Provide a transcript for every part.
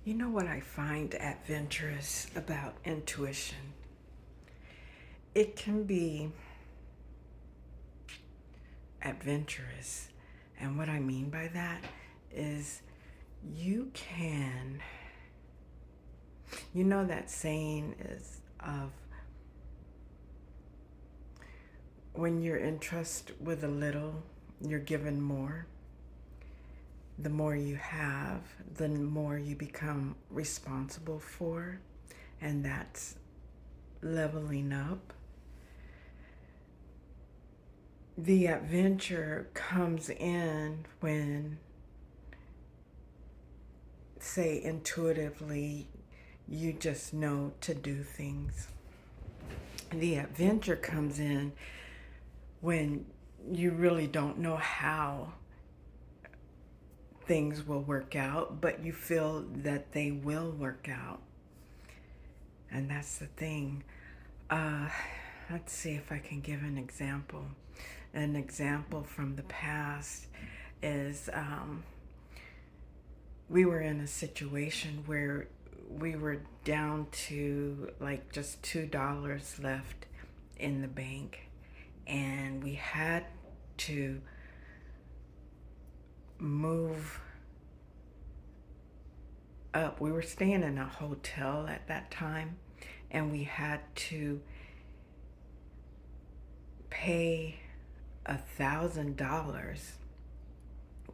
You know what I find adventurous about intuition? It can be adventurous. And what I mean by that is you can, that saying is of when you're entrusted with a little, you're given more. The more you have, the more you become responsible for, and that's leveling up. The adventure comes in when, say, intuitively, you just know to do things. The adventure comes in when you really don't know how things will work out, but you feel that they will work out. And that's the thing. Let's see if I can give an example. An example from the past is we were in a situation where we were down to like just $2 left in the bank, and we had to move up. We were staying in a hotel at that time, and we had to pay $1,000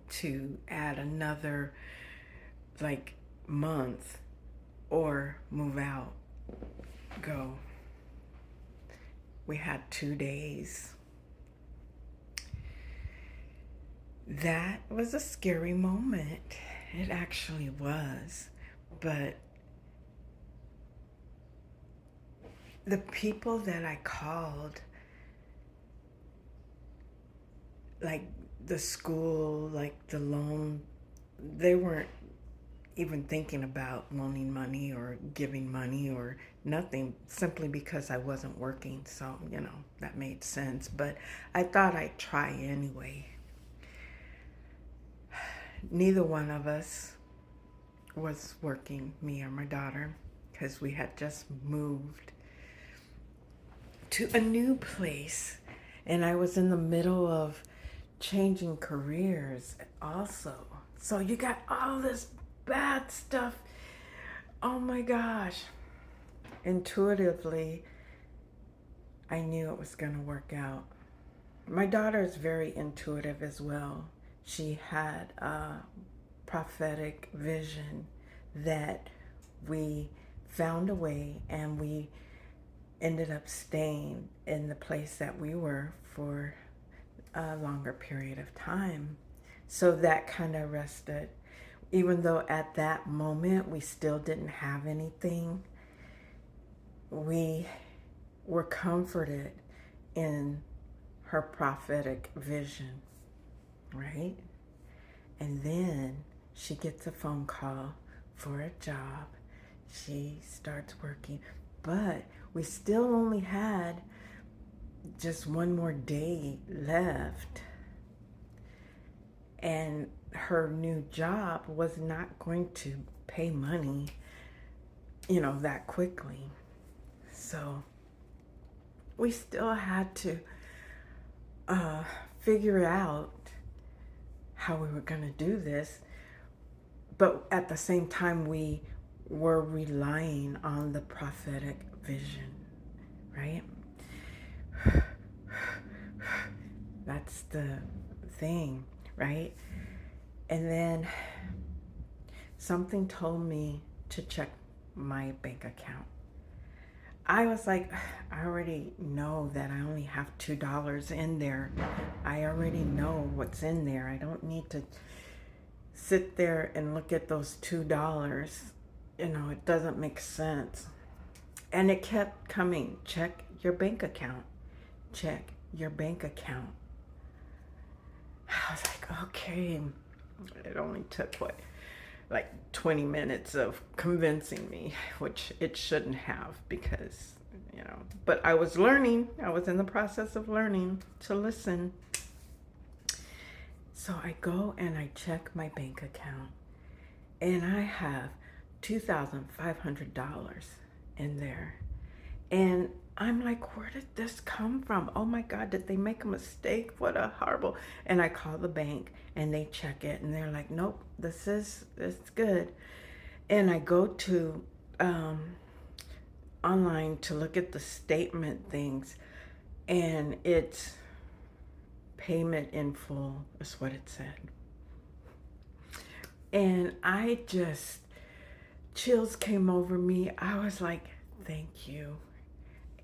to add another like month or move out, go. We had 2 days. That was a scary moment. It actually was. But the people that I called, like the school, like the loan, they weren't even thinking about loaning money or giving money or nothing, simply because I wasn't working. So, that made sense. But I thought I'd try anyway. Neither one of us was working, me or my daughter, because we had just moved to a new place, and I was in the middle of changing careers also. So you got all this bad stuff. Oh my gosh. Intuitively, I knew it was going to work out. My daughter is very intuitive as well. She had a prophetic vision that we found a way, and we ended up staying in the place that we were for a longer period of time. So that kind of rested. Even though at that moment we still didn't have anything, we were comforted in her prophetic vision, right? And then she gets a phone call for a job. She starts working, but we still only had just one more day left. And her new job was not going to pay money, that quickly. So we still had to figure out how we were going to do this. But at the same time, we were relying on the prophetic vision, right? That's the thing, right? And then something told me to check my bank account. I was like, I already know that I only have $2 in there. I already know what's in there. I don't need to sit there and look at those $2. It doesn't make sense. And it kept coming. Check your bank account. Check your bank account. I was like, okay. It only took, like 20 minutes of convincing me, which it shouldn't have, because, but I was learning. I was in the process of learning to listen. So I go and I check my bank account, and I have $2,500 in there. And I'm like, where did this come from? Oh my God, did they make a mistake? What a horrible. And I call the bank and they check it and they're like, nope, this good. And I go to online to look at the statement things, and it's payment in full is what it said. And I just, chills came over me. I was like, thank you.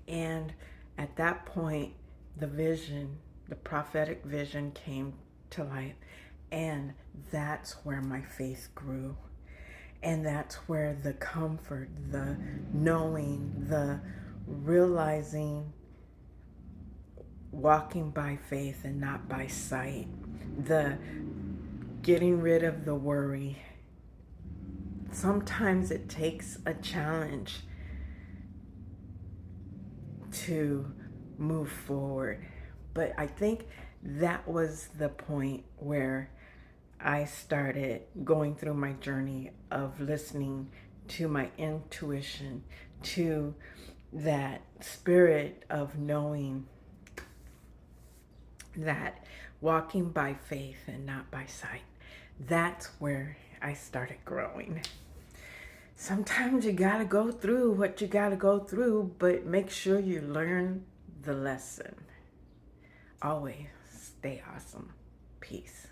And at that point, the vision, the prophetic vision came to light. And that's where my faith grew. And that's where the comfort, the knowing, the realizing, walking by faith and not by sight, the getting rid of the worry. Sometimes it takes a challenge to move forward. But I think that was the point where I started going through my journey of listening to my intuition, to that spirit of knowing that walking by faith and not by sight. That's where I started growing. Sometimes you gotta go through what you gotta go through, but make sure you learn the lesson. Always stay awesome. Peace.